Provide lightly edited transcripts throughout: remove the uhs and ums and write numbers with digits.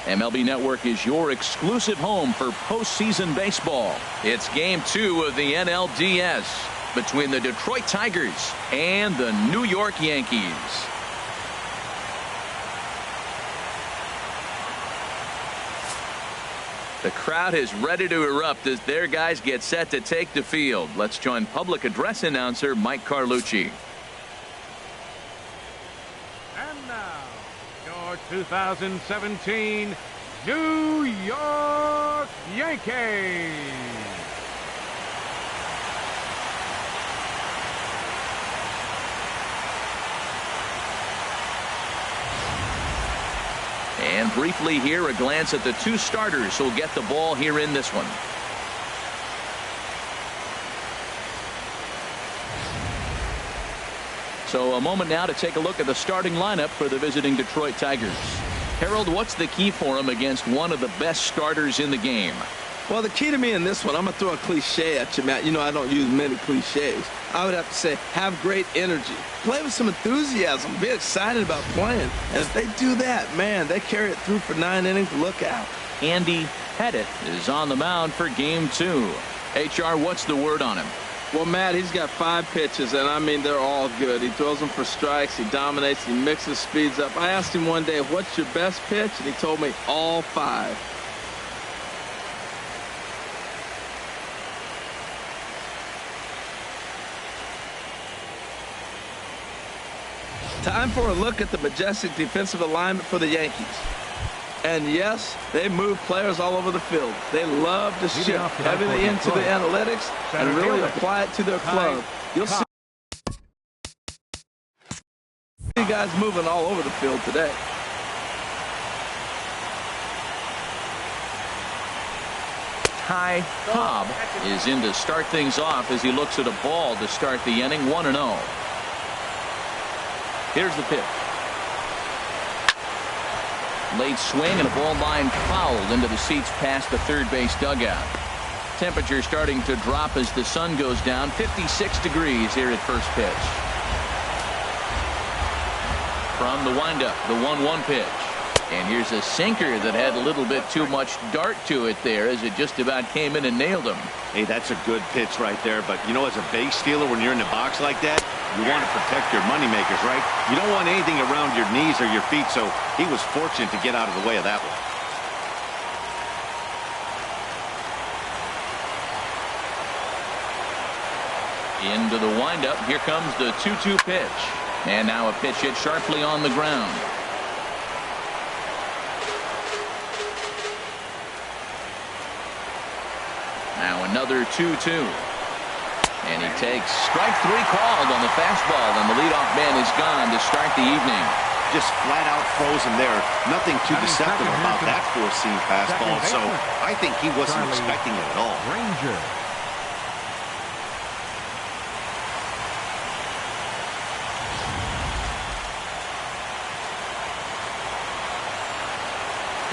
MLB Network is your exclusive home for postseason baseball. It's Game 2 of the NLDS between the Detroit Tigers and the New York Yankees. The crowd is ready to erupt as their guys get set to take the field. Let's join public address announcer Mike Carlucci. And now, your 2017 New York Yankees. And briefly here, a glance at the two starters who'll get the ball here in this one. So a moment now to take a look at the starting lineup for the visiting Detroit Tigers. Harold, what's the key for them against one of the best starters in the game? Well, the key to me in this one, I'm going to throw a cliche at you, Matt. You know I don't use many cliches. I would have to say have great energy. Play with some enthusiasm. Be excited about playing. And if they do that, man, they carry it through for 9 innings. Look out. Andy Pettit is on the mound for Game 2. HR, what's the word on him? Well, Matt, he's got 5 pitches, and I mean, they're all good. He throws them for strikes. He dominates. He mixes speeds up. I asked him one day, what's your best pitch? And he told me all 5. Time for a look at the majestic defensive alignment for the Yankees. And yes, they move players all over the field. They love to shift heavily into the analytics and really apply it to their club. You'll see guys moving all over the field today. Ty Cobb is in to start things off as he looks at a ball to start the inning. 1-0. Here's the pitch. Late swing and a ball line fouled into the seats past the third base dugout. Temperature starting to drop as the sun goes down. 56 degrees here at first pitch. From the windup, the 1-1 pitch. And here's a sinker that had a little bit too much dart to it there as it just about came in and nailed him. Hey, that's a good pitch right there. But, you know, as a base stealer, when you're in the box like that, you want to protect your moneymakers, right? You don't want anything around your knees or your feet, so he was fortunate to get out of the way of that one. Into the windup. Here comes the 2-2 pitch. And now a pitch hit sharply on the ground. Now another 2-2. And he takes strike 3 called on the fastball, and the leadoff man is gone to start the evening. Just flat out frozen there. Nothing too deceptive about that four-seam fastball, so I think he wasn't expecting it at all. Ranger.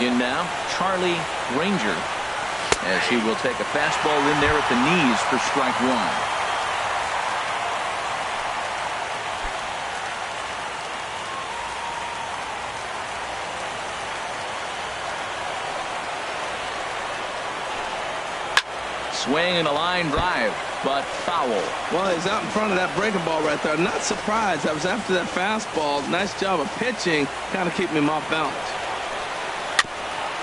In now, Charlie Ranger, as he will take a fastball in there at the knees for strike 1. Swing and a line drive, but foul. Well, he's out in front of that breaking ball right there. I'm not surprised. I was after that fastball. Nice job of pitching, kind of keeping him off balance.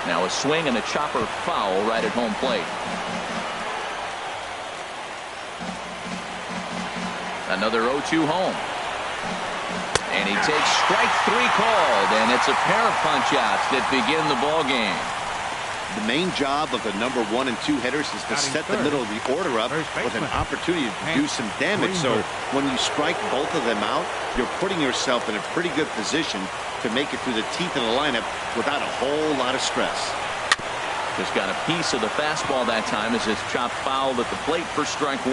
Now a swing and a chopper foul right at home plate. Another 0-2 home. And he takes strike 3 called, and it's a pair of punch-outs that begin the ball game. The main job of the number 1 and 2 hitters is to set the middle of the order up with an opportunity to do some damage. So when you strike both of them out, you're putting yourself in a pretty good position to make it through the teeth of the lineup without a whole lot of stress. Just got a piece of the fastball that time as it's chopped foul at the plate for strike 1.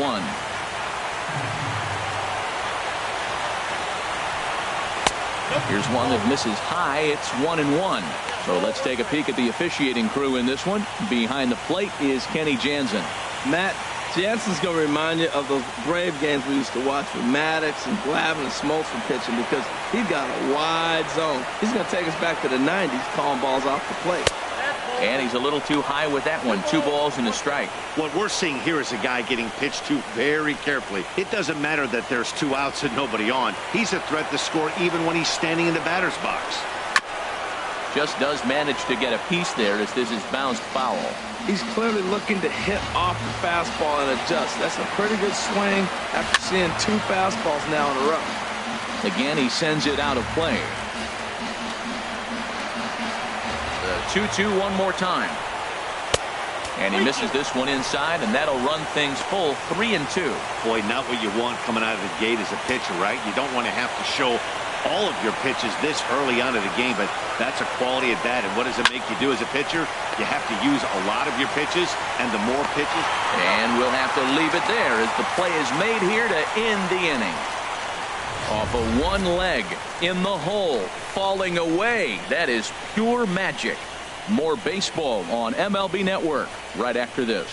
Here's one that misses high. It's 1-1. So let's take a peek at the officiating crew in this one. Behind the plate is Kenny Jansen. Matt, Jansen's going to remind you of those Brave games we used to watch with Maddox and Glavine and Smoltz from pitching, because he's got a wide zone. He's going to take us back to the 90s, calling balls off the plate. And he's a little too high with that one. 2 balls and a strike. What we're seeing here is a guy getting pitched to very carefully. It doesn't matter that there's 2 outs and nobody on. He's a threat to score even when he's standing in the batter's box. Just does manage to get a piece there as this is bounced foul. He's clearly looking to hit off the fastball and adjust. That's a pretty good swing after seeing 2 fastballs now in a row. Again, he sends it out of play. The 2-2 one more time. And he misses this one inside, and that'll run things full 3-2. Boy, not what you want coming out of the gate as a pitcher, right? You don't want to have to show all of your pitches this early on in the game, but that's a quality at bat. And what does it make you do as a pitcher? You have to use a lot of your pitches, and the more pitches. And we'll have to leave it there as the play is made here to end the inning. Off of one leg in the hole, falling away. That is pure magic. More baseball on MLB Network right after this.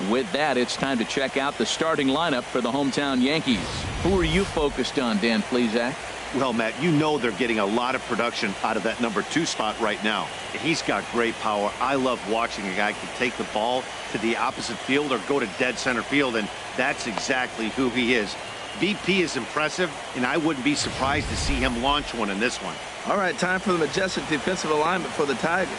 With that, it's time to check out the starting lineup for the hometown Yankees. Who are you focused on, Dan Plesac? Well, Matt, you know they're getting a lot of production out of that number 2 spot right now. He's got great power. I love watching a guy can take the ball to the opposite field or go to dead center field, and that's exactly who he is. BP is impressive, and I wouldn't be surprised to see him launch one in this one. All right, time for the majestic defensive alignment for the Tigers.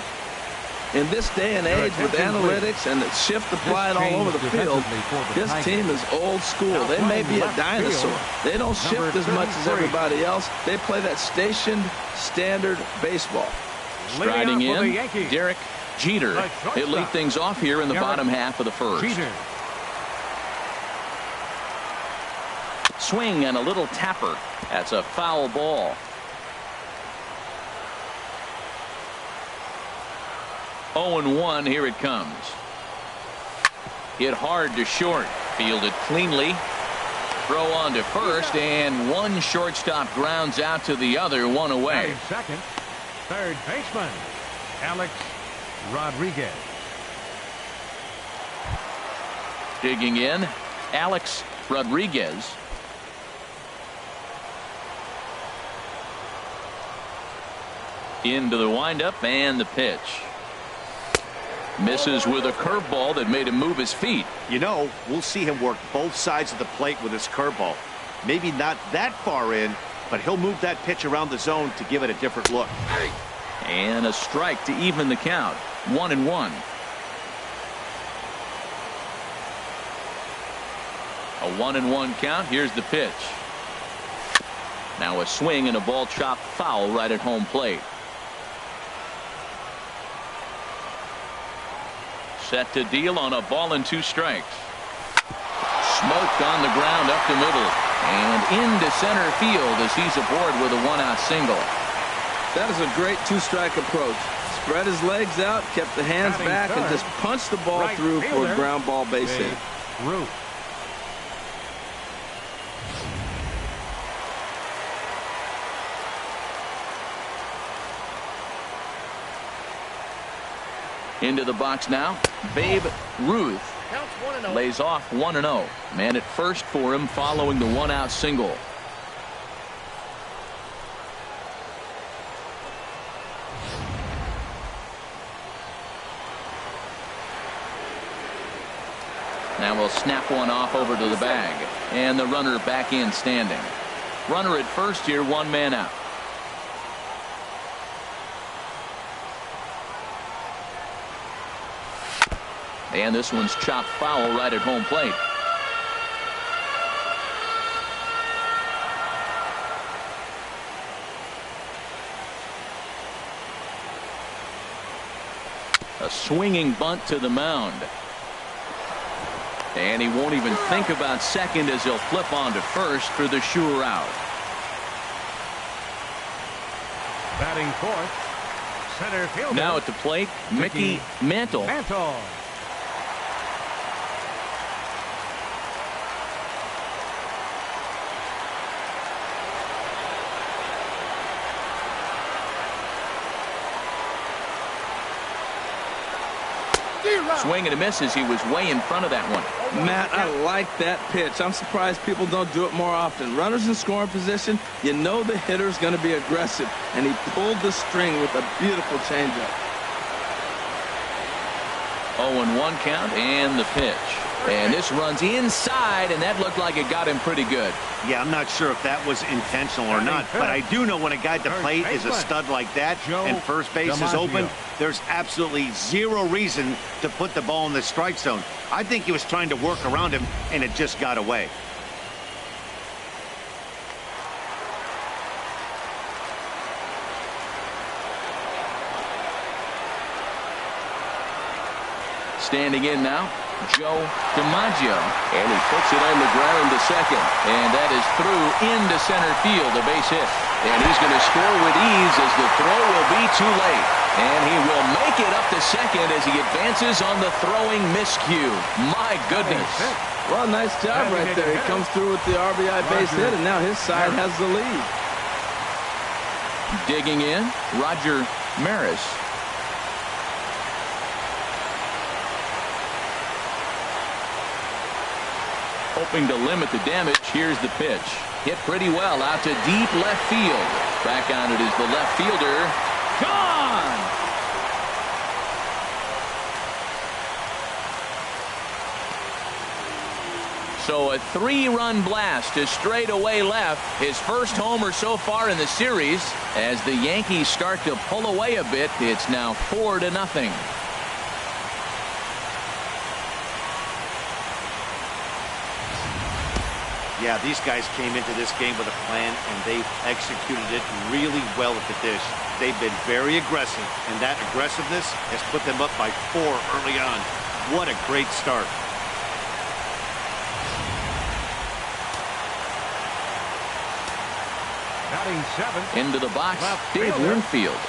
In this day and age with analytics and the shift applied all over the field, this team is old school. They may be a dinosaur. They don't shift as much as everybody else. They play that stationed, standard baseball. Striding in, Derek Jeter. He'll lead things off here in the bottom half of the first. Swing and a little tapper. That's a foul ball. 0-1, here it comes. Hit hard to short. Fielded cleanly. Throw on to first, and one shortstop grounds out to the other, one away. Second, third baseman, Alex Rodriguez. Digging in, Alex Rodriguez. Into the windup and the pitch. Misses with a curveball that made him move his feet. You know, we'll see him work both sides of the plate with his curveball. Maybe not that far in, but he'll move that pitch around the zone to give it a different look. And a strike to even the count. 1-1. A 1-1 count. Here's the pitch. Now a swing and a ball chopped foul right at home plate. Set to deal on a ball and 2 strikes. Smoked on the ground up the middle and into center field as he's aboard with a 1-out single. That is a great 2-strike approach. Spread his legs out, kept the hands back, and just punched the ball through for a ground ball base hit. Into the box now, Babe Ruth lays off 1-0. Man at first for him following the 1-out single. Now we'll snap one off over to the bag, and the runner back in standing. Runner at first here, 1 man out. And this one's chopped foul right at home plate. A swinging bunt to the mound. And he won't even think about second as he'll flip on to first for the sure out. Batting fourth, center fielder. Now at the plate, Mickey Mantle. Swing and a miss as he was way in front of that one. Matt, I like that pitch. I'm surprised people don't do it more often. Runners in scoring position, you know the hitter's going to be aggressive, and he pulled the string with a beautiful changeup. 0-1 count and the pitch. And this runs inside, and that looked like it got him pretty good. Yeah, I'm not sure if that was intentional or not, but I do know when a guy at the plate is a stud like that and first base is open, there's absolutely zero reason to put the ball in the strike zone. I think he was trying to work around him, and it just got away. Standing in now, Joe DiMaggio. And he puts it on the ground to second. And that is through into center field, a base hit. And he's going to score with ease as the throw will be too late. And he will make it up to second as he advances on the throwing miscue. My goodness. Well, nice job right there. He comes through with the RBI base hit, and now his side has the lead. Digging in, Roger Maris. Hoping to limit the damage. Here's the pitch. Hit pretty well out to deep left field. Back on it is the left fielder. Gone! So a 3-run blast to straightaway left. His first homer so far in the series. As the Yankees start to pull away a bit, it's now 4-0. Yeah, these guys came into this game with a plan, and they've executed it really well at the dish. They've been very aggressive, and that aggressiveness has put them up by 4 early on. What a great start. Batting seventh. Into the box, Dave Winfield.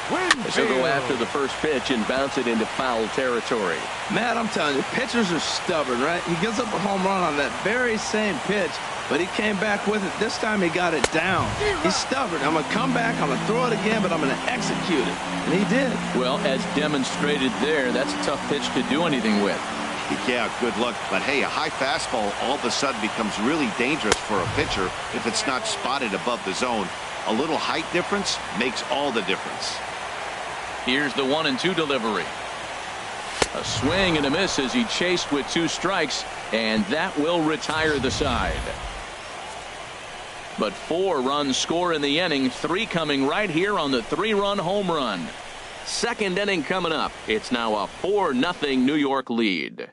He'll go after the first pitch and bounce it into foul territory. Matt, I'm telling you, pitchers are stubborn, right? He gives up a home run on that very same pitch, but he came back with it. This time he got it down. He's stubborn. I'm going to come back, I'm going to throw it again, but I'm going to execute it. And he did. Well, as demonstrated there, that's a tough pitch to do anything with. Yeah, good luck. But hey, a high fastball all of a sudden becomes really dangerous for a pitcher if it's not spotted above the zone. A little height difference makes all the difference. Here's the 1-2 delivery. A swing and a miss as he chased with 2 strikes, and that will retire the side. But 4 runs score in the inning, 3 coming right here on the 3-run home run. Second inning coming up. It's now a 4-0 New York lead.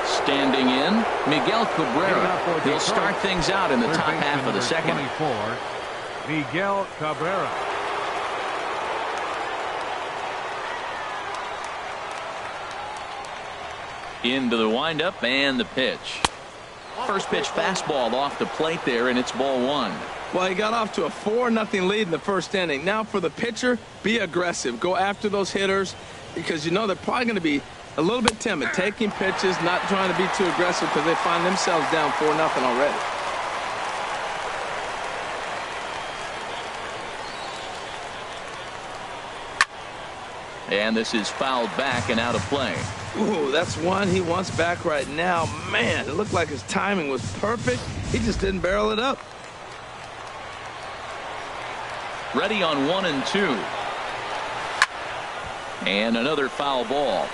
Standing in, Miguel Cabrera. He'll start things out in the top half of the second. 24, Miguel Cabrera. Into the windup and the pitch. First pitch fastball off the plate there, and it's ball 1. Well, he got off to a 4-0 lead in the first inning. Now for the pitcher, be aggressive. Go after those hitters because you know they're probably going to be a little bit timid, taking pitches, not trying to be too aggressive because they find themselves down 4-0 already. And this is fouled back and out of play. Ooh, that's one he wants back right now. Man, it looked like his timing was perfect. He just didn't barrel it up. Ready on 1-2. And another foul ball.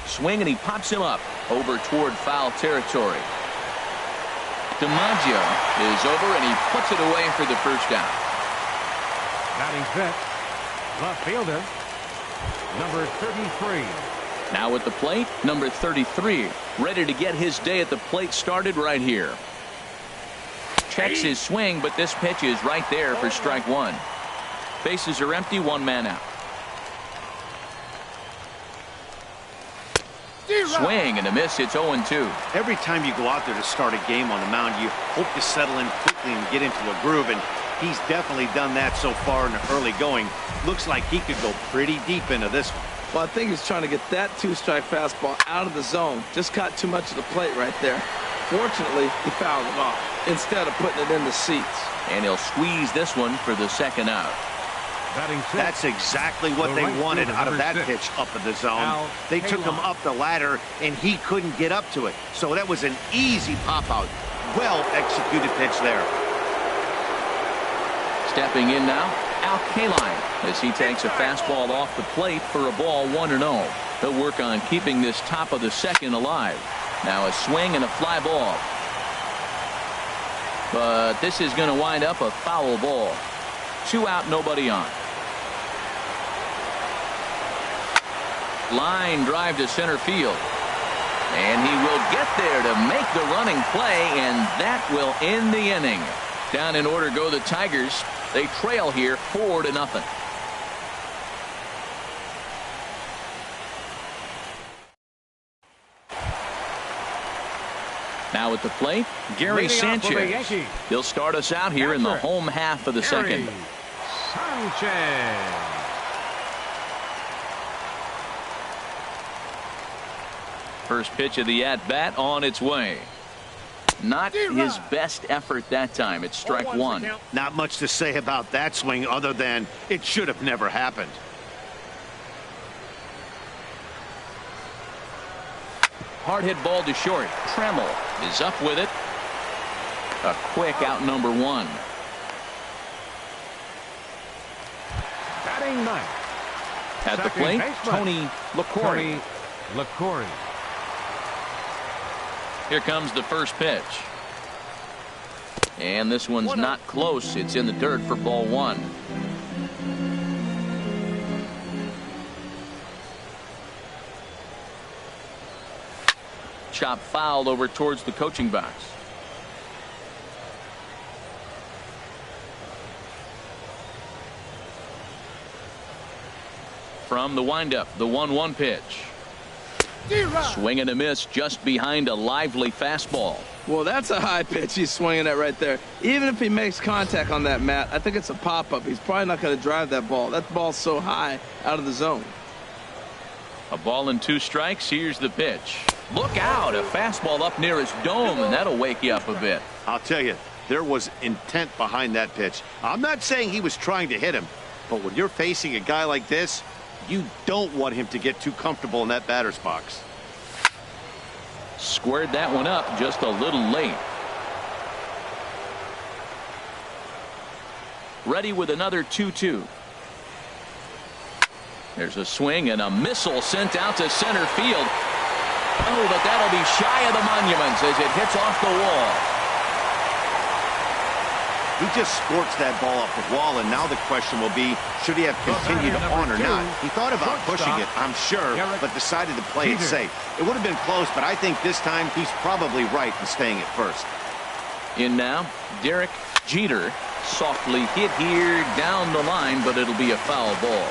Swing, and he pops him up over toward foul territory. DiMaggio is over, and he puts it away for the first out. Batting fifth, left fielder, number 33. Now at the plate, number 33, ready to get his day at the plate started right here. Checks his swing, but this pitch is right there for strike 1. Bases are empty, 1 man out. Swing and a miss. It's 0-2. Every time you go out there to start a game on the mound, you hope to settle in quickly and get into a groove, and he's definitely done that so far in the early going. Looks like he could go pretty deep into this one. Well, I think he's trying to get that 2-strike fastball out of the zone. Just caught too much of the plate right there. Fortunately, he fouled it off instead of putting it in the seats. And he'll squeeze this one for the second out. That's exactly what they wanted out of that pitch up in the zone. They took him up the ladder, and he couldn't get up to it. So that was an easy pop-out. Well-executed pitch there. Stepping in now, Caliball, as he takes a fastball off the plate for a ball 1-0. He'll work on keeping this top of the second alive. Now a swing and a fly ball. But this is going to wind up a foul ball. 2 out, nobody on. Line drive to center field. And he will get there to make the running play, and that will end the inning. Down in order go the Tigers. They trail here 4-0. Now at the plate, Gary Sanchez. He'll start us out here in the home half of the second. Sanchez. First pitch of the at-bat on its way. Not his best effort that time. It's strike one. Not much to say about that swing other than it should have never happened. Hard hit ball to short. Trammell is up with it. A quick out number 1. Batting ninth. At the plate, Tony LaCorey. Here comes the first pitch. And this one's not close. It's in the dirt for ball 1. Chop fouled over towards the coaching box. From the windup, the 1-1 pitch. Swing and a miss just behind a lively fastball. Well, that's a high pitch he's swinging at right there. Even if he makes contact on that, Matt, I think it's a pop-up. He's probably not going to drive that ball. That ball's so high out of the zone. A ball and 2 strikes. Here's the pitch. Look out. A fastball up near his dome, and that'll wake you up a bit. I'll tell you, there was intent behind that pitch. I'm not saying he was trying to hit him, but when you're facing a guy like this, you don't want him to get too comfortable in that batter's box. Squared that one up just a little late. Ready with another 2-2. There's a swing and a missile sent out to center field. Oh, but that'll be shy of the monuments as it hits off the wall. He just scorched that ball off the wall, and now the question will be, should he have continued on or not? He thought about pushing it, I'm sure, but decided to play it safe. It would have been close, but I think this time he's probably right in staying at first. In now, Derek Jeter. Softly hit here down the line, but it'll be a foul ball.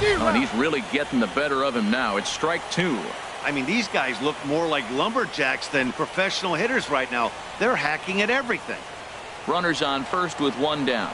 Oh, and he's really getting the better of him now. It's strike 2. I mean, these guys look more like lumberjacks than professional hitters right now. They're hacking at everything. Runners on first with 1 down.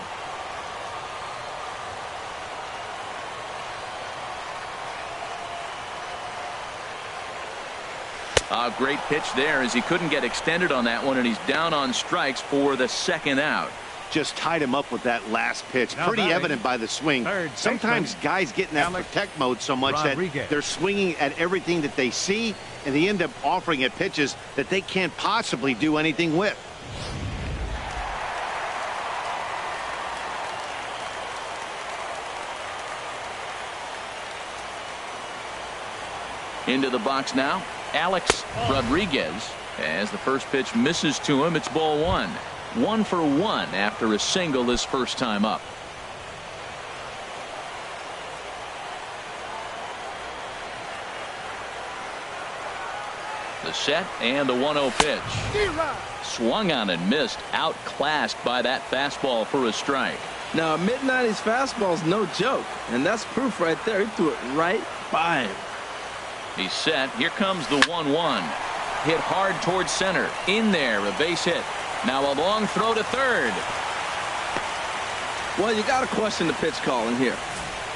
A great pitch there as he couldn't get extended on that one, and he's down on strikes for the second out. Just tied him up with that last pitch. Pretty evident by the swing. Sometimes guys get in that protect mode so much that they're swinging at everything that they see, and they end up offering at pitches that they can't possibly do anything with. Into the box now, Alex Rodriguez. As the first pitch misses to him, it's ball 1. 1 for 1 after a single his first time up. The set and the 1-0 pitch. Swung on and missed, outclassed by that fastball for a strike. Now, a mid-90s fastball's no joke, and that's proof right there. He threw it right by him. He's set. Here comes the 1-1. Hit hard towards center. In there, a base hit. Now a long throw to third. Well, you got to question the pitch calling here.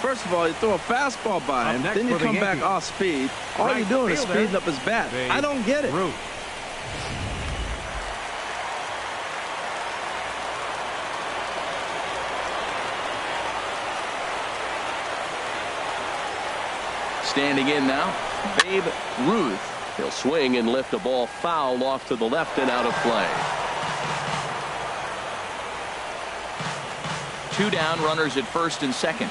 First of all, you throw a fastball by him, then you come back off speed. All you're doing is speeding up his bat. I don't get it. Standing in now, Babe Ruth. He'll swing and lift a ball foul off to the left and out of play. 2 down, runners at first and second.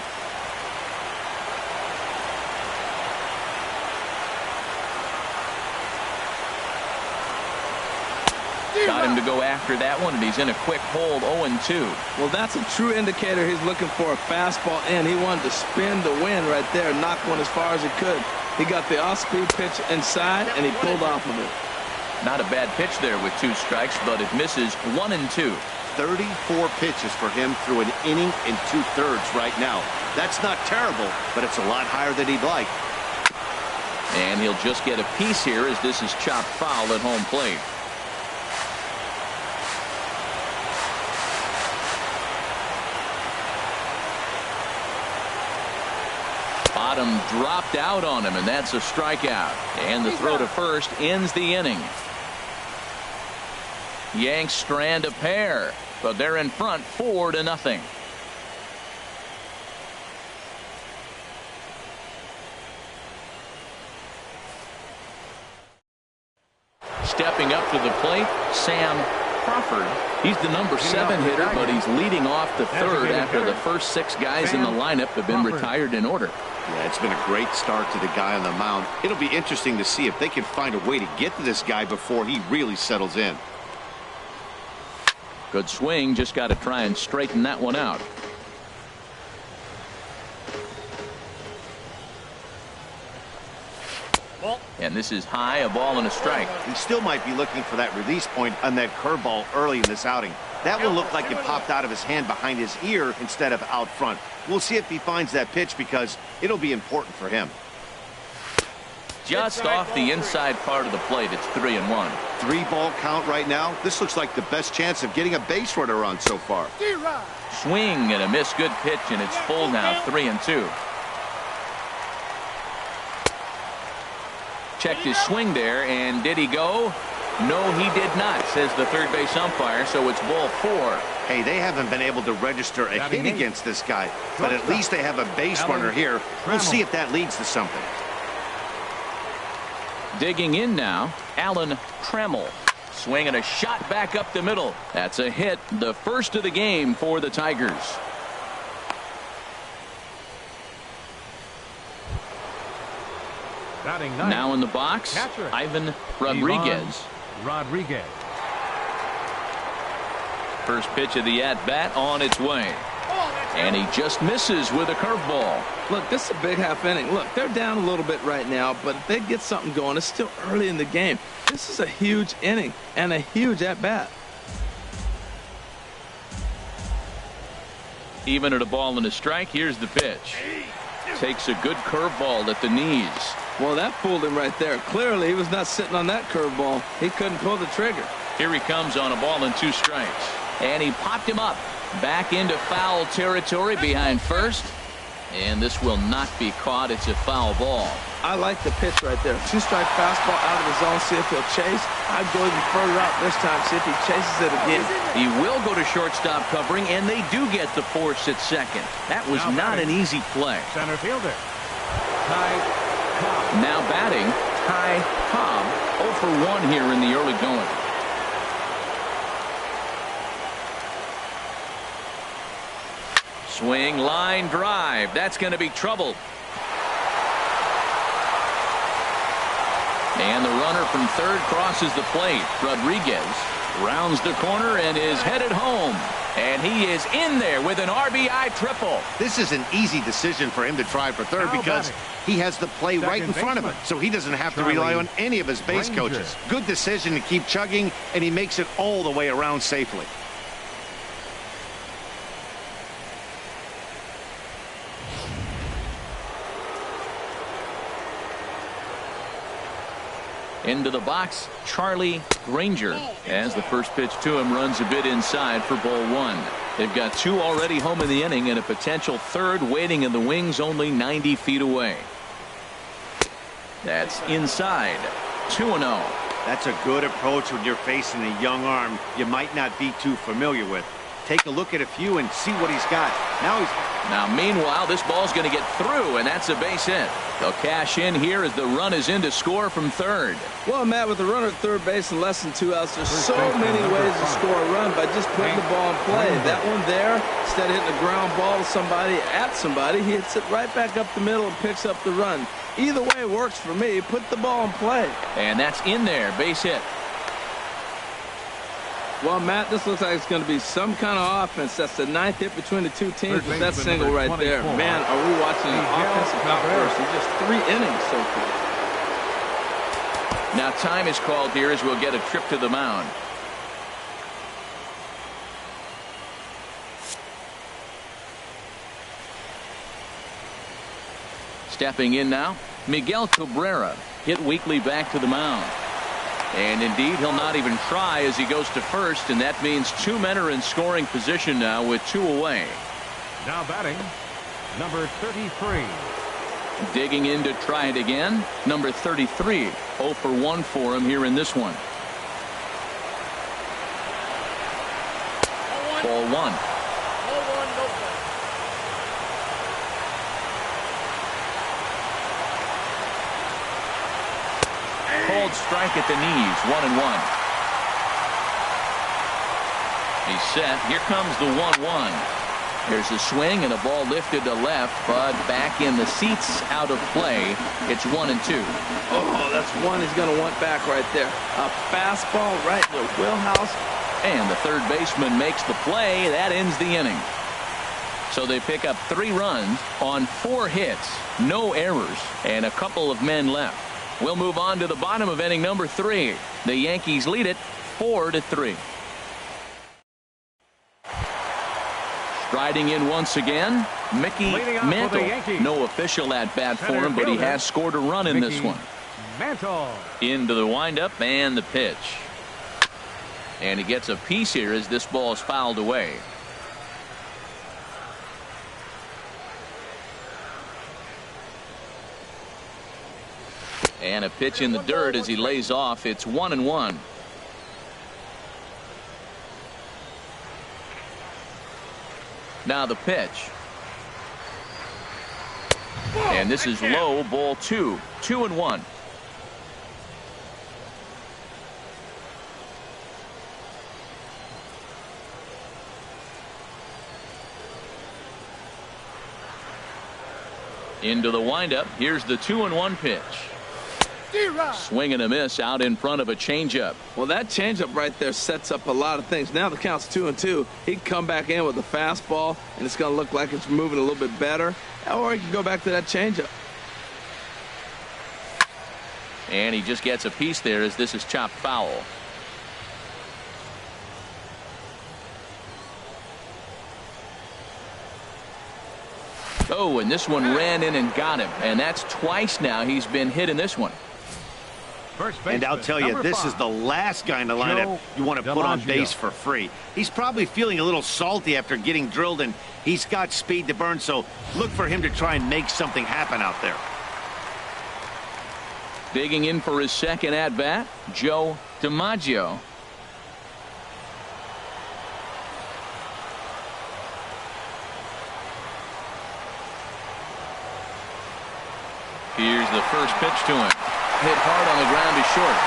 Got him to go after that one, and he's in a quick hold, 0-2. Well, that's a true indicator he's looking for a fastball in. He wanted to spin the wind right there, knock one as far as he could. He got the off-speed pitch inside, and he pulled off of it. Not a bad pitch there with 2 strikes, but it misses 1-2. 34 pitches for him through an inning and 2/3 right now. That's not terrible, but it's a lot higher than he'd like. And he'll just get a piece here as this is chopped foul at home plate. Bottom dropped out on him, and that's a strikeout. And the throw to first ends the inning. Yanks strand a pair, but they're in front 4-0. Stepping up to the plate, Sam Crawford. He's the number 7 hitter, but he's leading off the third after the first 6 guys in the lineup have been retired in order. Yeah, it's been a great start to the guy on the mound. It'll be interesting to see if they can find a way to get to this guy before he really settles in. Good swing, just got to try and straighten that one out. And this is high, a ball and a strike. He still might be looking for that release point on that curveball early in this outing. That one looked like it popped out of his hand behind his ear instead of out front. We'll see if he finds that pitch because it'll be important for him. Just off the inside part of the plate, it's 3-1. 3-ball count right now. This looks like the best chance of getting a base runner on so far. Swing and a miss, good pitch, and it's full now, 3-2. Checked his swing there, and did he go? No, he did not, says the third base umpire, so it's ball 4. Hey, they haven't been able to register a hit against this guy, but at least they have a base runner here. We'll see if that leads to something. Digging in now, Alan Trammell. Swinging a shot back up the middle. That's a hit, the first of the game for the Tigers. Now in the box, Ivan Rodriguez. First pitch of the at-bat on its way. And he just misses with a curveball. Look, this is a big half inning. Look, they're down a little bit right now, but if they get something going, it's still early in the game. This is a huge inning and a huge at-bat. Even at a ball and a strike, here's the pitch. Takes a good curveball at the knees. Well, that fooled him right there. Clearly, he was not sitting on that curveball. He couldn't pull the trigger. Here he comes on a ball and 2 strikes. And he popped him up. Back into foul territory behind first. And this will not be caught. It's a foul ball. I like the pitch right there. 2-strike fastball out of the zone. See if he'll chase. I'd go even further out this time. See if he chases it again. He will go to shortstop covering, and they do get the force at second. That was not an easy play. Center fielder. Ty Cobb. Now batting, Ty Cobb. 0 for 1 here in the early going. Swing, line drive. That's going to be trouble. And the runner from third crosses the plate. Rodriguez rounds the corner and is headed home. And he is in there with an RBI triple. This is an easy decision for him to try for third because he has the play right in front of him. So he doesn't have to rely on any of his base coaches. Good decision to keep chugging, and he makes it all the way around safely. Into the box, Charlie Granger, as the first pitch to him runs a bit inside for ball one. They've got two already home in the inning and a potential third waiting in the wings only 90 feet away. That's inside. 2-0. That's a good approach when you're facing a young arm you might not be too familiar with. Take a look at a few and see what he's got. Now meanwhile, this ball's going to get through, and that's a base hit. They'll cash in here as the run is in to score from third. Well, Matt, with the runner at third base and less than 2 outs, there's so many ways to score a run by just putting the ball in play. That one there, instead of hitting a ground ball to somebody, he hits it right back up the middle and picks up the run. Either way works for me. Put the ball in play. And that's in there. Base hit. Well, Matt, this looks like it's going to be some kind of offense. That's the 9th hit between the two teams with that single right there. Man, are we watching an offensive outburst in just 3 innings so far. Now time is called here as we'll get a trip to the mound. Stepping in now, Miguel Cabrera, hit weakly back to the mound. And indeed, he'll not even try as he goes to first, and that means 2 men are in scoring position now with 2 away. Now batting, number 33. Digging in to try it again, number 33. 0 for 1 for him here in this one. Ball 1. Cold strike at the knees, 1-1. He's set. Here comes the 1-1. There's a swing and a ball lifted to left, but back in the seats, out of play. It's 1-2. Oh, that's one he's going to want back right there. A fastball right in the wheelhouse. And the third baseman makes the play. That ends the inning. So they pick up 3 runs on 4 hits, no errors, and a couple of men left. We'll move on to the bottom of inning number 3. The Yankees lead it 4-3. Striding in once again, Mickey Mantle. No official at bat for him, but he has scored a run in this one. Mantle. Into the windup and the pitch. And he gets a piece here as this ball is fouled away. And a pitch in the dirt as he lays off. It's 1-1. Now the pitch. And this is low, ball 2. 2-1. Into the windup. Here's the 2-1 pitch. Swing and a miss out in front of a changeup. Well, that changeup right there sets up a lot of things. Now the count's 2-2. He can come back in with a fastball, and it's going to look like it's moving a little bit better. Or he can go back to that changeup. And he just gets a piece there as this is chopped foul. Oh, and this one ran in and got him. And that's twice now he's been hit in this one. And I'll tell you, this is the last guy in the lineup you want to put on base for free. He's probably feeling a little salty after getting drilled, and he's got speed to burn, so look for him to try and make something happen out there. Digging in for his second at-bat, Joe DiMaggio. Here's the first pitch to him. Hit hard on the ground to short.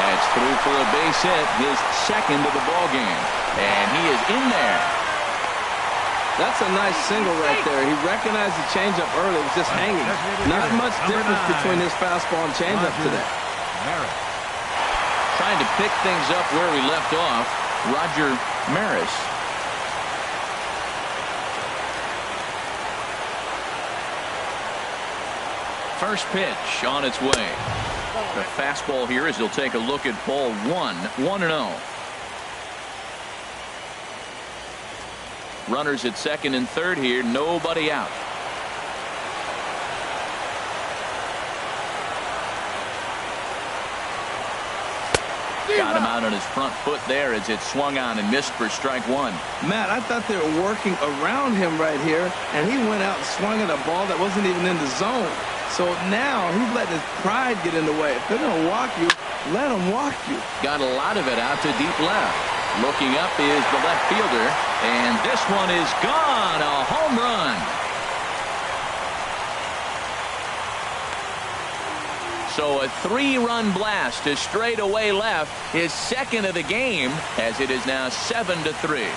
That's through for a base hit, his second of the ball game. And he is in there. That's a nice single right there. He recognized the changeup early. It was just hanging. Not much difference between his fastball and changeup today. Trying to pick things up where we left off, Roger Maris. First pitch on its way. The fastball here as he'll take a look at ball 1. 1-0. Runners at second and third here. Nobody out. Got him out on his front foot there as it swung on and missed for strike one. Matt, I thought they were working around him right here, and he went out and swung at a ball that wasn't even in the zone. So now he's letting his pride get in the way. If they're going to walk you, let them walk you. Got a lot of it out to deep left. Looking up is the left fielder, and this one is gone. A home run. So a 3-run blast to straightaway left, his second of the game, as it is now 7-3.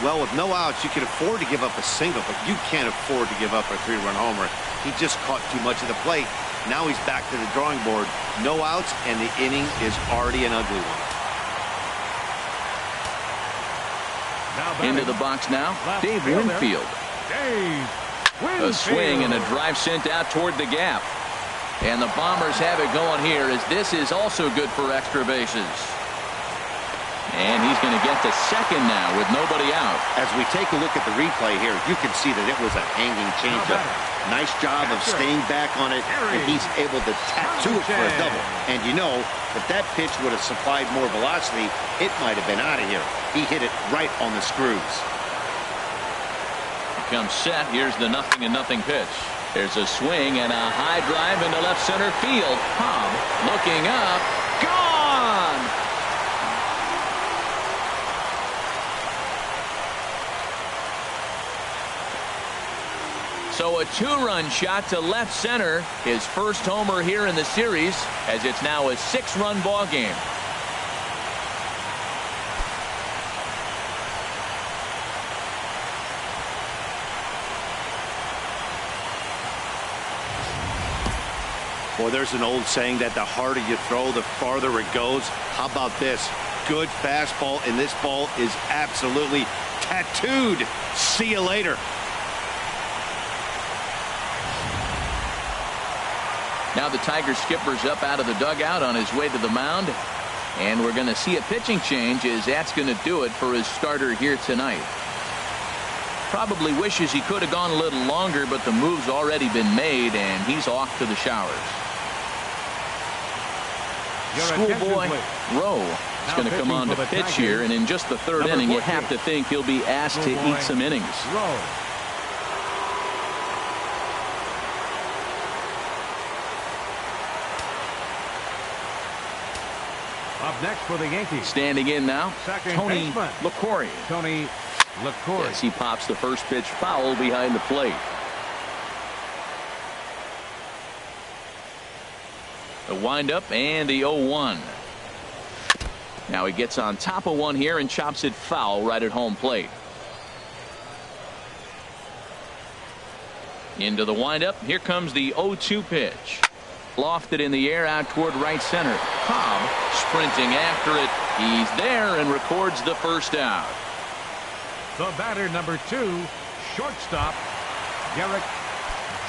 Well, with no outs, you can afford to give up a single, but you can't afford to give up a 3-run homer. He just caught too much of the plate. Now he's back to the drawing board. No outs, and the inning is already an ugly one. Into the box now, Dave Winfield. A swing and a drive sent out toward the gap. And the Bombers have it going here, as this is also good for extra bases. And he's going to get to second now with nobody out. As we take a look at the replay here, you can see that it was a hanging changeup. Nice job of staying back on it, and he's able to tattoo it for a double. And you know, if that pitch would have supplied more velocity, it might have been out of here. He hit it right on the screws. Here comes set. Here's the 0-0 pitch. There's a swing and a high drive into left center field. Cobb looking up. Gone! So a 2-run shot to left center. His first homer here in the series, as it's now a 6-run ball game. Well, there's an old saying that the harder you throw, the farther it goes. How about this? Good fastball, and this ball is absolutely tattooed. See you later. Now the Tiger skipper's up out of the dugout on his way to the mound. And we're going to see a pitching change, as that's going to do it for his starter here tonight. Probably wishes he could have gone a little longer, but the move's already been made, and he's off to the showers. Schoolboy Rowe is going to come on to pitch here, and in just the third inning, you have to think he'll be asked to eat some innings. Up next for the Yankees. Standing in now, Tony LaCourrier. As he pops the first pitch foul behind the plate. The windup and the 0-1. Now he gets on top of one here and chops it foul right at home plate. Into the windup. Here comes the 0-2 pitch. Lofted in the air out toward right center. Cobb sprinting after it. He's there and records the first out. The batter, number 2, shortstop, Derek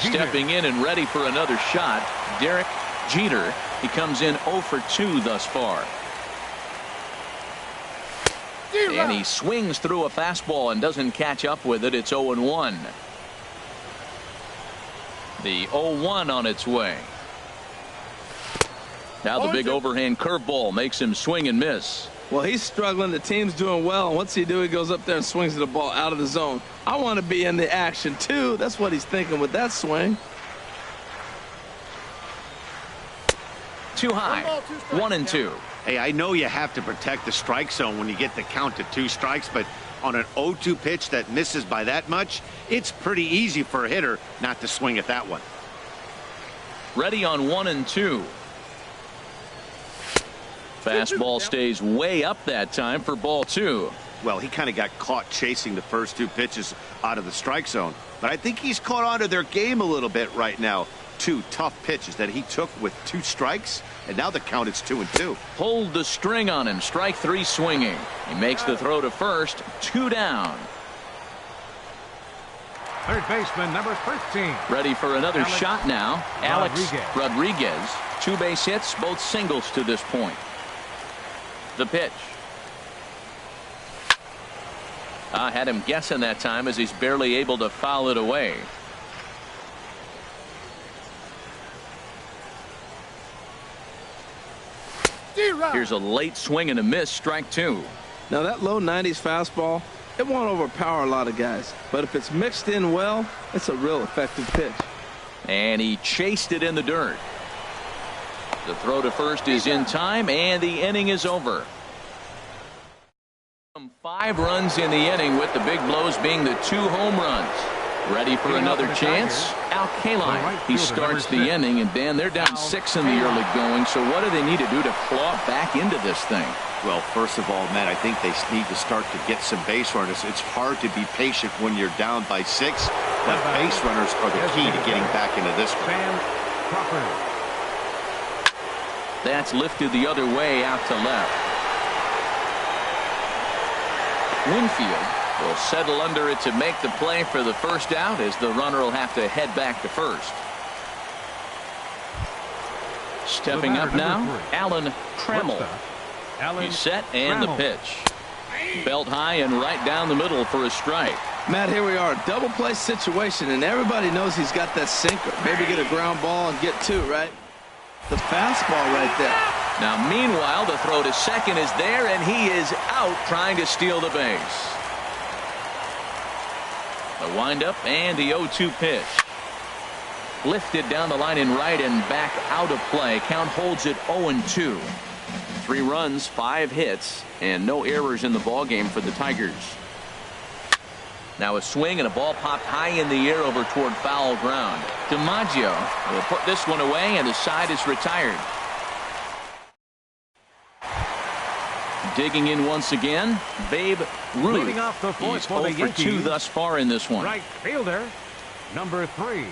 Jeter. Stepping in and ready for another shot, Derek Jeter. He comes in 0 for 2 thus far. And he swings through a fastball and doesn't catch up with it. It's 0-1. The 0-1 on its way. Now the big overhand curveball makes him swing and miss. Well, he's struggling. The team's doing well. And what's he do? He goes up there and swings the ball out of the zone. I want to be in the action, too. That's what he's thinking with that swing. Too high. 1-2. Hey, I know you have to protect the strike zone when you get the count to 2 strikes, but on an 0-2 pitch that misses by that much, it's pretty easy for a hitter not to swing at that one. Ready on 1-2. Fastball stays way up that time for ball 2. Well, he kind of got caught chasing the first 2 pitches out of the strike zone, but I think he's caught on to their game a little bit right now. 2 tough pitches that he took with 2 strikes, and now the count is 2-2. Hold the string on him. Strike 3 swinging. He makes the throw to first. 2 down. Third baseman, number 13. Ready for another shot now. Alex Rodriguez. 2 base hits, both singles to this point. The pitch. Had him guessing that time as he's barely able to foul it away. Here's a late swing and a miss, strike 2. Now that low 90s fastball, it won't overpower a lot of guys, but if it's mixed in well, it's a real effective pitch. And he chased it in the dirt. The throw to first is in time, and the inning is over. 5 runs in the inning, with the big blows being the 2 home runs. Ready for another chance? Caliball. He starts the inning, and Dan, they're down 6 in the early going, so what do they need to do to claw back into this thing? Well, first of all, Matt, I think they need to start to get some base runners. It's hard to be patient when you're down by 6, but base runners are the key to getting back into this one. That's lifted the other way out to left. Winfield will settle under it to make the play for the first out, as the runner will have to head back to first. Stepping up now, Alan Trammell. He's set, and the pitch. Belt high and right down the middle for a strike. Matt, here we are, double play situation, and everybody knows he's got that sinker. Maybe get a ground ball and get 2, right? The fastball right there. Now, meanwhile, the throw to second is there, and he is out trying to steal the base. The windup and the 0-2 pitch. Lifted down the line in right and back out of play. Count holds it 0-2. 3 runs, 5 hits, and no errors in the ballgame for the Tigers. Now a swing and a ball popped high in the air over toward foul ground. DiMaggio will put this one away, and the side is retired. Digging in once again, Babe Ruth. He's 0 for 2 thus far in this one. Right fielder, number 3.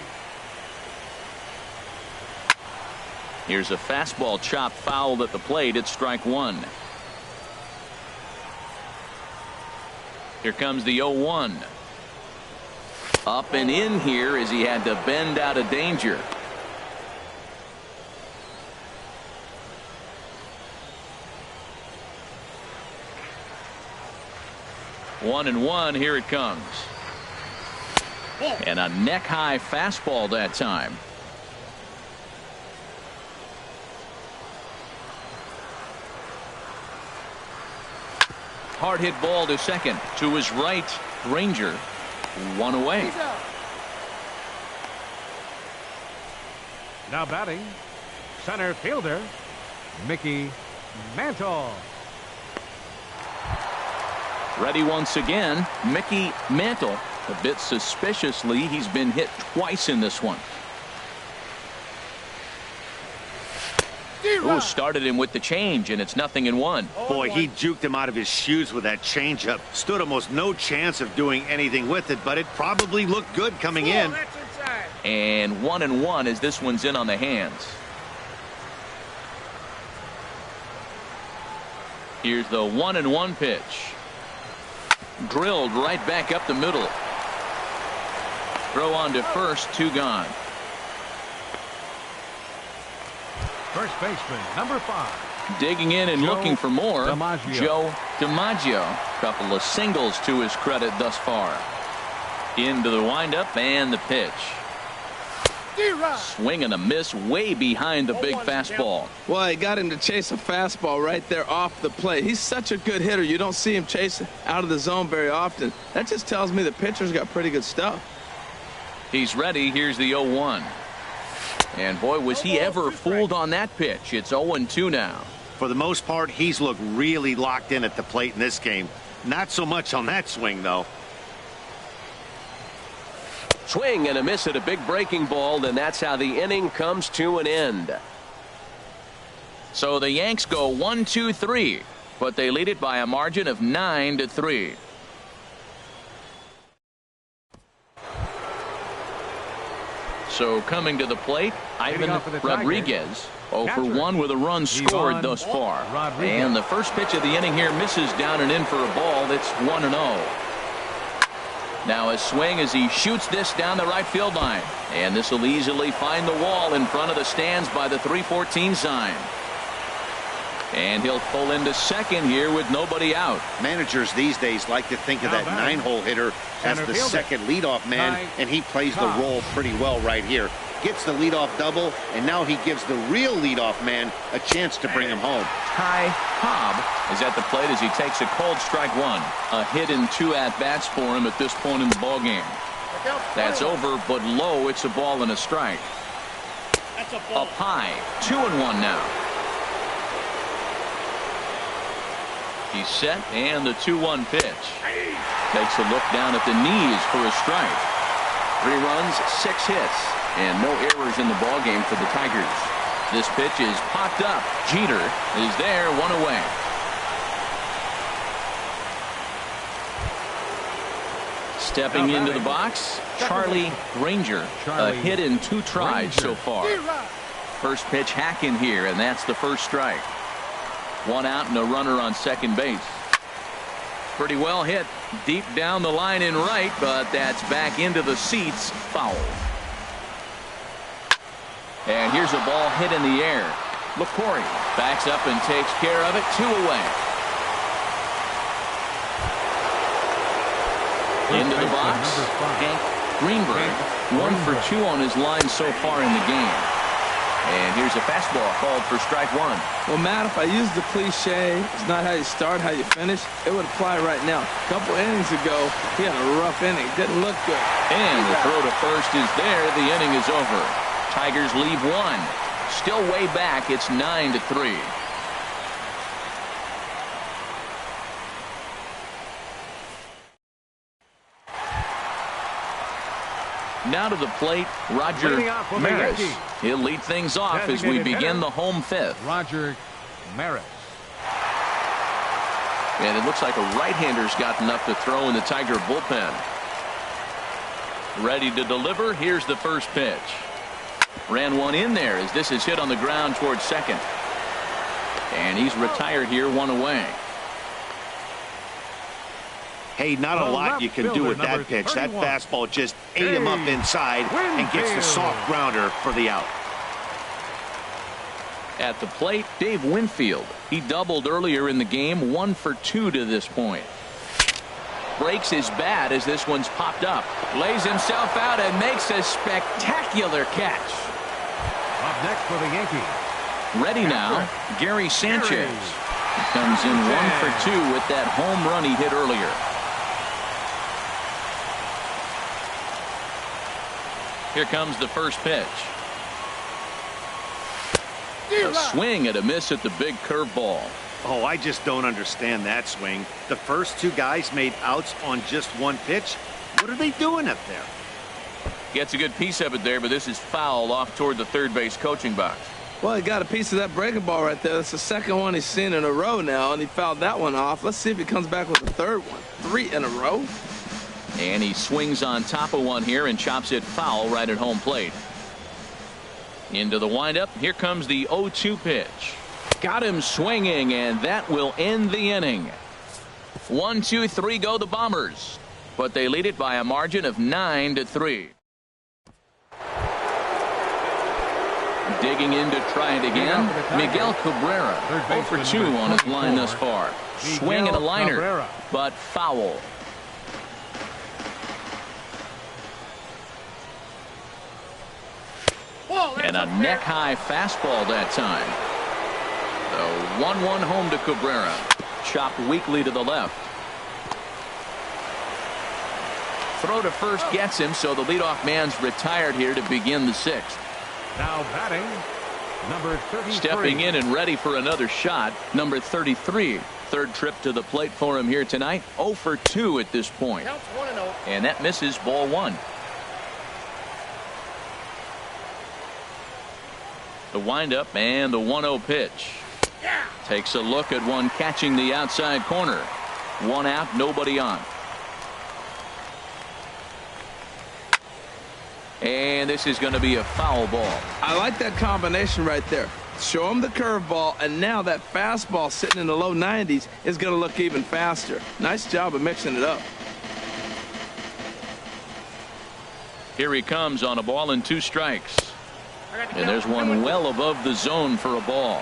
Here's a fastball chopped foul at the plate. It's strike 1. Here comes the 0-1. Up and in here as he had to bend out of danger. One and one. Here it comes. And a neck high fastball that time. Hard hit ball to second. To his right, Ranger. 1 away. Now batting, center fielder, Mickey Mantle. Ready once again, Mickey Mantle. A bit suspiciously, he's been hit twice in this one. Ooh, started him with the change, and it's 0-1. Boy, he juked him out of his shoes with that changeup. Stood almost no chance of doing anything with it, but it probably looked good coming in. And 1-1 as this one's in on the hands. Here's the 1-1 pitch. Drilled right back up the middle. Throw on to first, 2 gone. First baseman, number 5. Digging in and looking for more. DiMaggio. Joe DiMaggio. Couple of singles to his credit thus far. Into the windup and the pitch. Swing and a miss way behind the big fastball. Well, he got him to chase a fastball right there off the plate. He's such a good hitter. You don't see him chase out of the zone very often. That just tells me the pitcher's got pretty good stuff. He's ready. Here's the 0-1. And boy, was he ever fooled on that pitch. It's 0-2 now. For the most part, he's looked really locked in at the plate in this game. Not so much on that swing, though. Swing and a miss at a big breaking ball, and that's how the inning comes to an end. So the Yanks go 1-2-3, but they lead it by a margin of 9-3. So coming to the plate, Ivan Rodriguez. 0 for 1 with a run scored thus far. And the first pitch of the inning here misses down and in for a ball. It's 1-0. Now a swing as he shoots this down the right field line. And this will easily find the wall in front of the stands by the 314 sign. And he'll pull into second here with nobody out. Managers these days like to think of that 9-hole hitter as the second leadoff man, and he plays the role pretty well right here. Gets the leadoff double, and now he gives the real leadoff man a chance to bring him home. Ty Cobb is at the plate as he takes a cold strike one. A hit in 2 at-bats for him at this point in the ballgame. That's over, but low. It's a ball and a strike. Up high, 2-1 now. He's set, and the 2-1 pitch. Takes a look down at the knees for a strike. 3 runs, 6 hits, and no errors in the ballgame for the Tigers. This pitch is popped up. Jeter is there, 1 away. Stepping into the box, Charlie Granger. A hit in 2 tries so far. First pitch hacking here, and that's the first strike. 1 out and a runner on second base. Pretty well hit deep down the line in right, but that's back into the seats. Foul. And here's a ball hit in the air. LaCory backs up and takes care of it. 2 away. Into the box, Hank Greenberg. 1 for 2 on his line so far in the game. And here's a fastball called for strike 1. Well, Matt, if I use the cliche, it's not how you start, how you finish, it would apply right now. A couple innings ago, he had a rough inning. Didn't look good. And the throw to first is there. The inning is over. Tigers leave 1. Still way back. It's 9-3. Now to the plate, Roger Maris. He'll lead things off as we begin the home 5th. Roger Maris. And it looks like a right-hander's got enough to throw in the Tiger bullpen. Ready to deliver. Here's the first pitch. Ran one in there as this is hit on the ground towards second. And he's retired here, 1 away. Hey, not a lot you can do with that pitch. That fastball just ate him up inside and gets the soft grounder for the out. At the plate, Dave Winfield. He doubled earlier in the game, 1 for 2 to this point. Breaks his bat as this one's popped up. Lays himself out and makes a spectacular catch. Up next for the Yankees. Ready now, Gary Sanchez. He comes in 1 for 2 with that home run he hit earlier. Here comes the first pitch. A swing and a miss at the big curveball. Oh, I just don't understand that swing. The first 2 guys made outs on just 1 pitch. What are they doing up there? Gets a good piece of it there, but this is foul off toward the third base coaching box. Well, he got a piece of that breaking ball right there. That's the second one he's seen in a row now, and he fouled that one off. Let's see if he comes back with a third one. 3 in a row. And he swings on top of one here and chops it foul right at home plate. Into the windup. Here comes the 0-2 pitch. Got him swinging, and that will end the inning. 1, 2, 3 go the Bombers, but they lead it by a margin of 9-3. Digging in to try it again, Miguel Cabrera. 0 for 2 on his line thus far. Swing and a liner, but foul. And a neck-high fastball that time. The 1-1 home to Cabrera. Chopped weakly to the left. Throw to first gets him, so the leadoff man's retired here to begin the 6th. Now batting, number 33. Stepping in and ready for another shot, number 33. Third trip to the plate for him here tonight. 0 for 2 at this point. And that misses, ball 1. The windup and the 1-0 pitch. Takes a look at one catching the outside corner. 1 out, nobody on. And this is going to be a foul ball. I like that combination right there. Show him the curveball, and now that fastball sitting in the low 90s is going to look even faster. Nice job of mixing it up. Here he comes on a ball and 2 strikes. And there's one well above the zone for a ball.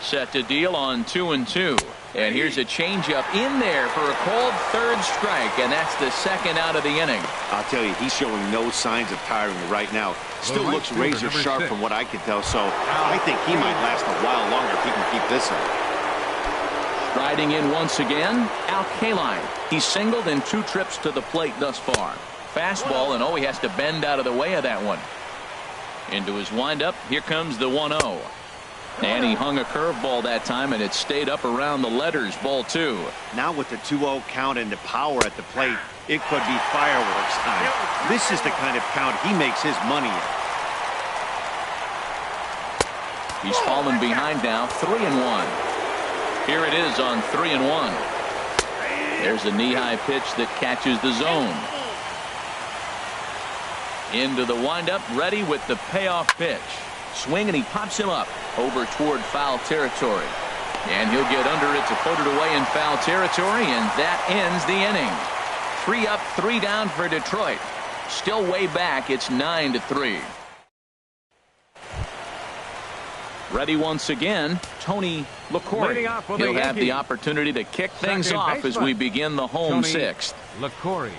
Set to deal on 2-2. And here's a changeup in there for a called third strike, and that's the second out of the inning. I'll tell you, he's showing no signs of tiring right now. Still looks razor sharp from what I can tell, so I think he might last a while longer if he can keep this up. Striding in once again, Al Kaline. He's singled in 2 trips to the plate thus far. Fastball, and he has to bend out of the way of that one. Into his windup, here comes the 1-0. And he hung a curveball that time, and it stayed up around the letters. Ball 2. Now with the 2-0 count and the power at the plate, it could be fireworks time. This is the kind of count he makes his money in. He's fallen behind now, 3-1. Here it is on 3-1. There's a knee-high pitch that catches the zone. Into the windup, ready with the payoff pitch. Swing, and he pops him up over toward foul territory. And he'll get under it to put it away in foul territory, and that ends the inning. 3 up, 3 down for Detroit. Still way back, it's 9-3. Ready once again, Tony LaCour. He'll have the opportunity to kick things off as we begin the home 6th. LaCour.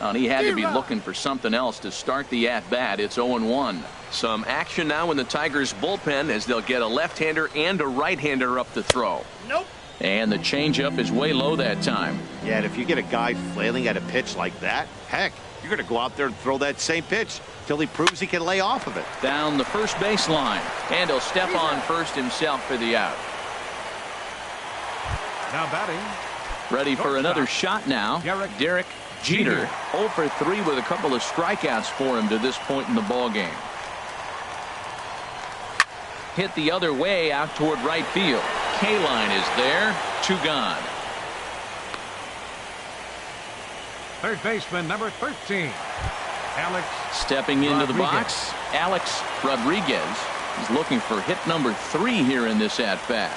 And he had to be looking for something else to start the at-bat. It's 0-1. Some action now in the Tigers bullpen as they'll get a left-hander and a right-hander up to throw. Nope. And the changeup is way low that time. Yeah, and if you get a guy flailing at a pitch like that, heck, you're going to go out there and throw that same pitch till he proves he can lay off of it. Down the first baseline, and he'll step on first himself for the out. Now batting. Ready for another shot now. Derek Jeter, 0 for 3 with a couple of strikeouts for him to this point in the ballgame. Hit the other way out toward right field. Kaline is there. 2 gone. Third baseman, number 13. Alex. Stepping into the box, Alex Rodriguez. He's looking for hit number 3 here in this at-bat.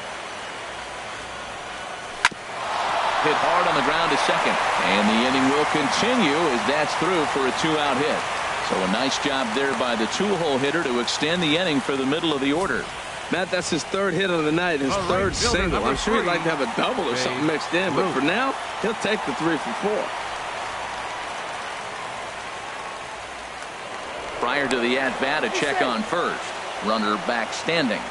Hit hard on the ground to second, and the inning will continue as that's through for a 2-out hit. So a nice job there by the 2-hole hitter to extend the inning for the middle of the order. Matt, that's his 3rd hit of the night, his 3rd single. I'm sure he'd like to have a double or something mixed in, but for now, he'll take the 3 for 4. Prior to the at-bat, a check on first. Runner back standing.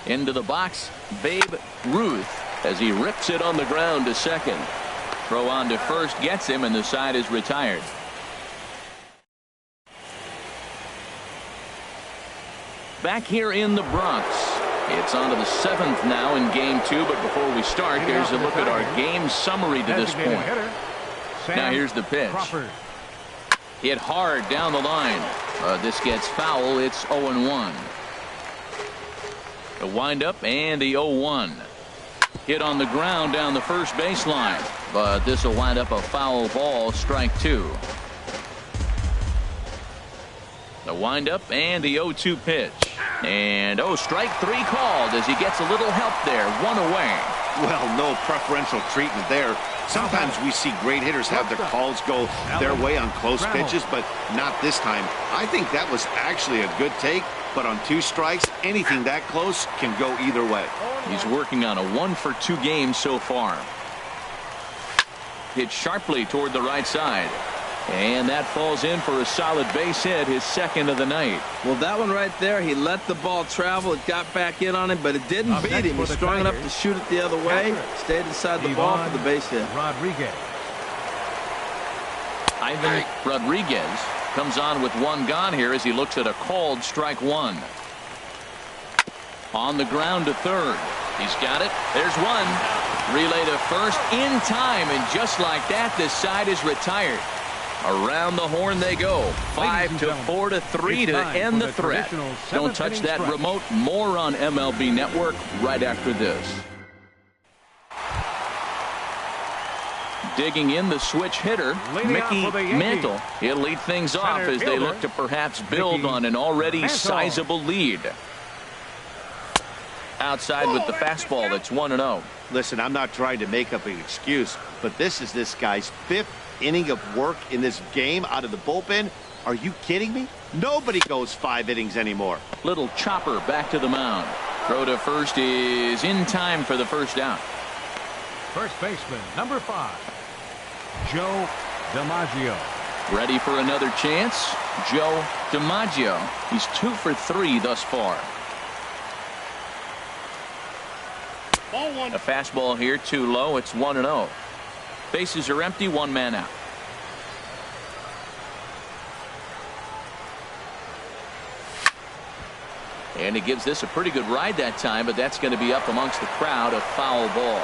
Into the box, Babe Ruth as he rips it on the ground to second. Throw on to first gets him, and the side is retired. Back here in the Bronx. It's on to the 7th now in game 2, but before we start, here's a look at our game summary to this point. Now here's the pitch. Hit hard down the line. This gets foul. It's 0-1. The windup and the 0-1. Hit on the ground down the first baseline, but this will wind up a foul ball, strike 2. The windup and the 0-2 pitch. And strike 3 called as he gets a little help there. 1 away. Well, no preferential treatment there. Sometimes we see great hitters have their calls go their way on close pitches, but not this time. I think that was actually a good take, but on 2 strikes, anything that close can go either way. He's working on a 1 for 2 game so far. Hit sharply toward the right side. And that falls in for a solid base hit, his 2nd of the night. Well, that one right there, he let the ball travel. It got back in on him, but it didn't beat him. He's strong enough to shoot it the other way. Stayed inside the ball for the base hit. Rodriguez. Ivan Rodriguez comes on with 1 gone here as he looks at a called strike 1. On the ground to third. He's got it. There's 1. Relay to first in time, and just like that, this side is retired. Around the horn they go. 5-4-3 to end the threat. Don't touch that remote. More on MLB Network right after this. Digging in the switch hitter, Mickey Mantle. He'll lead things off as they look to perhaps build on an already sizable lead. Outside with the fastball. That's 1-0. Listen, I'm not trying to make up an excuse, but this is this guy's 5th inning of work in this game out of the bullpen. Are you kidding me? Nobody goes 5 innings anymore. Little chopper back to the mound. Throw to first is in time for the first out. First baseman, number 5, Joe DiMaggio. Ready for another chance? Joe DiMaggio. He's 2 for 3 thus far. Ball 1. A fastball here, too low. It's 1-0. Bases are empty, 1 man out. And he gives this a pretty good ride that time, but that's going to be up amongst the crowd. A foul ball.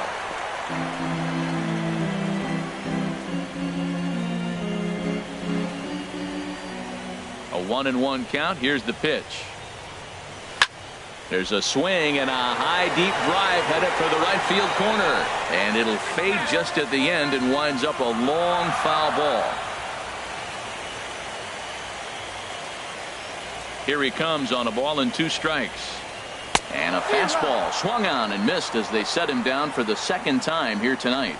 A 1-1 count. Here's the pitch. There's a swing and a high deep drive headed for the right field corner, and it'll fade just at the end and winds up a long foul ball. Here he comes on a ball and 2 strikes. And a fastball swung on and missed as they set him down for the 2nd time here tonight.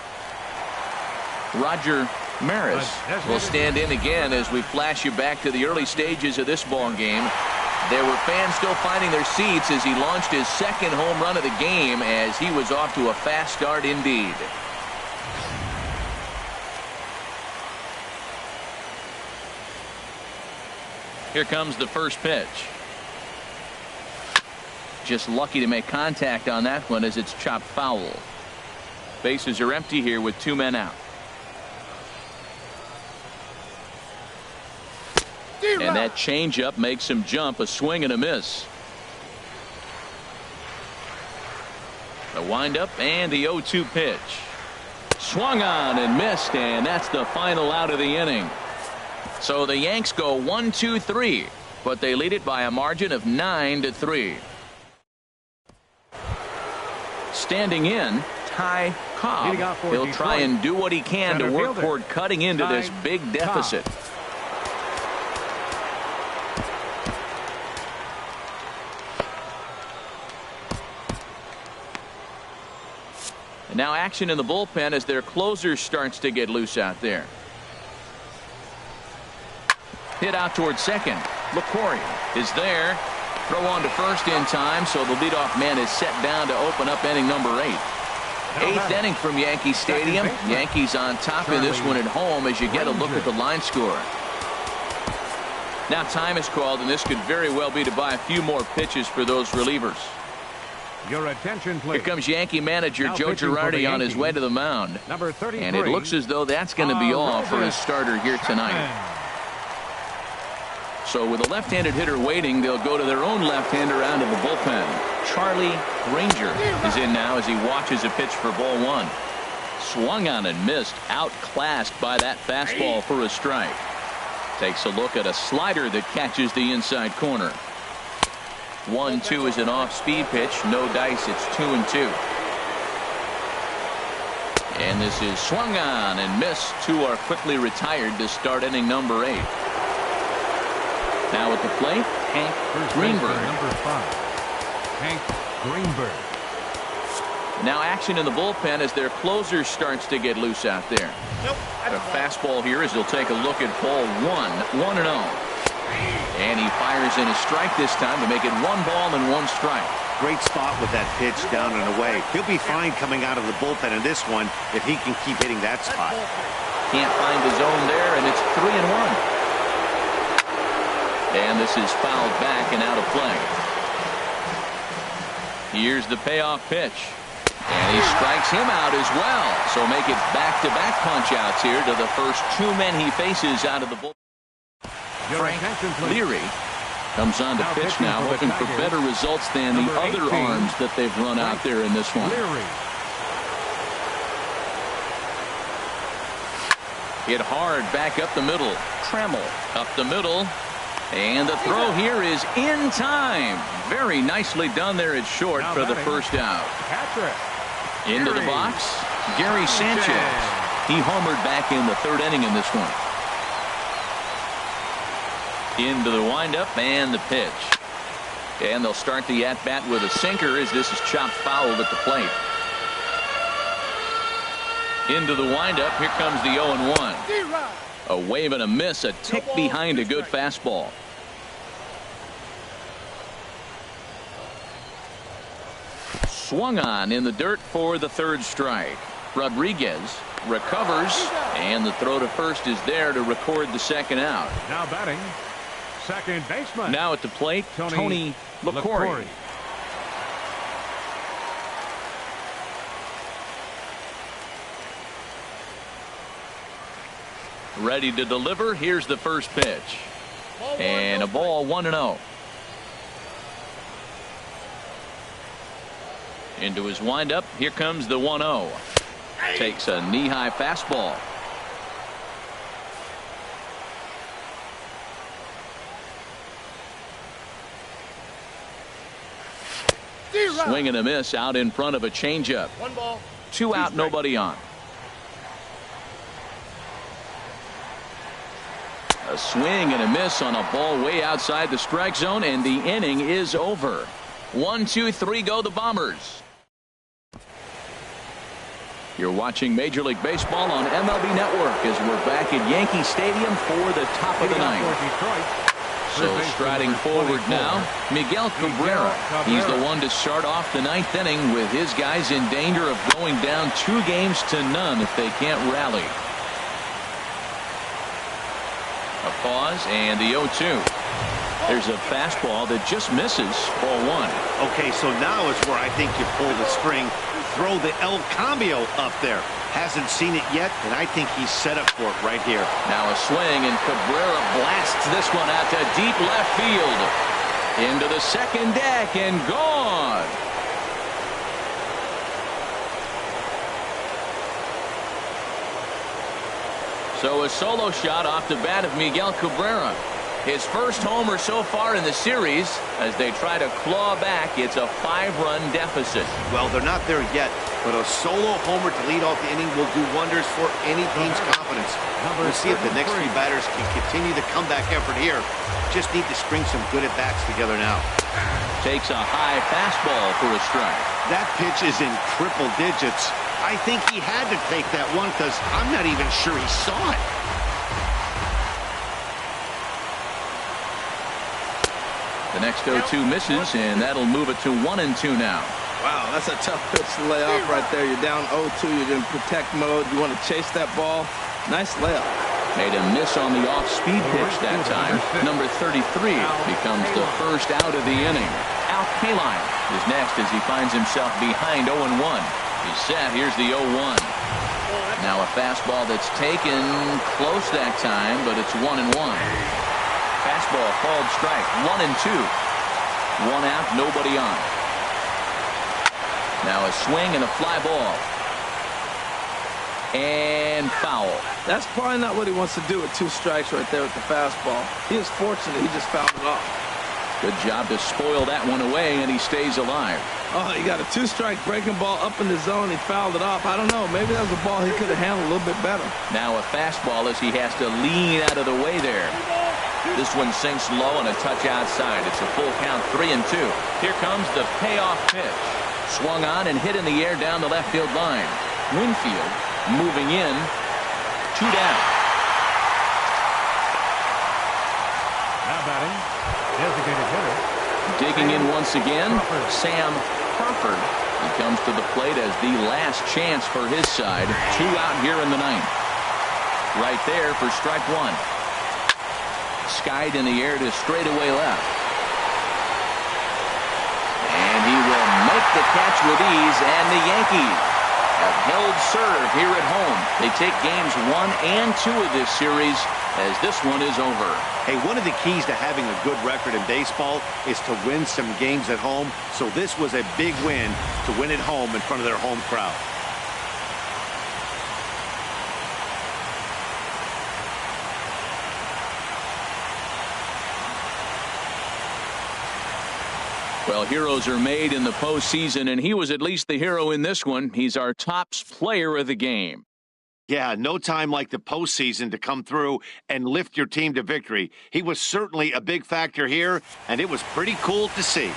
Roger Maris will stand in again as we flash you back to the early stages of this ball game. There were fans still finding their seats as he launched his 2nd home run of the game, as he was off to a fast start indeed. Here comes the first pitch. Just lucky to make contact on that one as it's chopped foul. Bases are empty here with 2 men out. And that changeup makes him jump. A swing and a miss. The windup and the 0-2 pitch. Swung on and missed, and that's the final out of the inning. So the Yanks go 1-2-3, but they lead it by a margin of 9-3. Standing in, Ty Cobb. He'll try and do what he can to work toward cutting into this big deficit. And now action in the bullpen as their closer starts to get loose out there. Hit out towards second. LaCory is there. Throw on to first in time, so the leadoff man is set down to open up inning number 8. 8th inning from Yankee Stadium. Yankees on top in this one at home as you get a look at the line score. Now time is called, and this could very well be to buy a few more pitches for those relievers. Your attention, please. Here comes Yankee manager Joe Girardi on his way to the mound. Number 33. And it looks as though that's going to be all for his starter here tonight. So with a left-handed hitter waiting, they'll go to their own left-hander out of the bullpen. Charlie Granger is in now as he watches a pitch for ball 1. Swung on and missed. Outclassed by that fastball for a strike. Takes a look at a slider that catches the inside corner. 1-2 is an off-speed pitch. No dice. It's 2-2. And this is swung on and missed. 2 are quickly retired to start inning number 8. Now at the plate, Hank Greenberg. Number 5, Hank Greenberg. Now action in the bullpen as their closer starts to get loose out there. A fastball here as he'll take a look at ball 1. 1-0. And he fires in a strike this time to make it 1 ball and 1 strike. Great spot with that pitch down and away. He'll be fine coming out of the bullpen in this one if he can keep hitting that spot. Can't find the zone there, and it's 3-1. And this is fouled back and out of play. Here's the payoff pitch. And he strikes him out as well. So make it back-to-back punch-outs here to the first 2 men he faces out of the bullpen. Frank Leary comes on to pitch now, hoping for better results than the other arms that they've run out there in this one. Hit hard back up the middle. Trammell up the middle. And the throw here is in time. Very nicely done there at short for the first out. Into the box, Gary Sanchez. He homered back in the 3rd inning in this one. Into the windup and the pitch. And they'll start the at-bat with a sinker as this is chopped foul at the plate. Into the windup. Here comes the 0-1. A wave and a miss, a tick behind a good fastball. Swung on in the dirt for the third strike. Rodriguez recovers, and the throw to first is there to record the second out. Now batting, second baseman. Now at the plate, Tony LaCorey. Ready to deliver. Here's the first pitch. And a ball, 1-0. Into his windup. Here comes the 1-0. Takes a knee-high fastball. Swing and a miss out in front of a changeup. 1 ball. 2 out, nobody on. A swing and a miss on a ball way outside the strike zone, and the inning is over. 1, 2, 3 go the Bombers. You're watching Major League Baseball on MLB Network as we're back at Yankee Stadium for the top of the ninth. So striding forward now, Miguel Cabrera. He's the one to start off the ninth inning with his guys in danger of going down 2-0 if they can't rally. A pause and the 0-2. There's a fastball that just misses. Ball 1. Okay, so now is where I think you pull the string. Throw the El Cambio up there. Hasn't seen it yet, and I think he's set up for it right here. Now a swing, and Cabrera blasts this one out to deep left field. Into the second deck and gone. So a solo shot off the bat of Miguel Cabrera. His first homer so far in the series. As they try to claw back, it's a 5-run deficit. Well, they're not there yet, but a solo homer to lead off the inning will do wonders for any team's confidence. We'll see if the next few batters can continue the comeback effort here. Just need to string some good at-bats together now. Takes a high fastball for a strike. That pitch is in triple digits. I think he had to take that one because I'm not even sure he saw it. The next 0-2 misses, and that'll move it to 1-2 now. Wow, that's a tough pitch to lay off right there. You're down 0-2. You're in protect mode. You want to chase that ball. Nice layup. Made a miss on the off-speed pitch that time. Number 33 becomes the first out of the inning. Al Kaline is next as he finds himself behind 0-1. He's set. Here's the 0-1. Now a fastball that's taken close that time, but it's 1-1. Fastball called strike. 1-2. 1 out, nobody on. Now a swing and a fly ball. And foul. That's probably not what he wants to do with 2 strikes right there with the fastball. He is fortunate he just fouled it off. Good job to spoil that one away, and he stays alive. Oh, he got a 2-strike breaking ball up in the zone. He fouled it off. I don't know. Maybe that was a ball he could have handled a little bit better. Now a fastball as he has to lean out of the way there. This one sinks low and a touch outside. It's a full count, 3-2. Here comes the payoff pitch. Swung on and hit in the air down the left field line. Winfield moving in. 2 down. Now batting, designated hitter. Digging in once again, Sam Crawford. He comes to the plate as the last chance for his side. 2 out here in the ninth. Right there for strike 1. Skied in the air to straightaway left. And he will make the catch with ease, and the Yankees have held serve here at home. They take games 1 and 2 of this series as this one is over. Hey, one of the keys to having a good record in baseball is to win some games at home. So this was a big win to win at home in front of their home crowd. Well, heroes are made in the postseason, and he was at least the hero in this one. He's our top player of the game. Yeah, no time like the postseason to come through and lift your team to victory. He was certainly a big factor here, and it was pretty cool to see.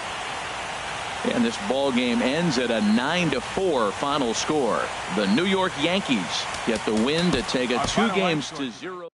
And this ball game ends at a 9-4 final score. The New York Yankees get the win to take a 2-0.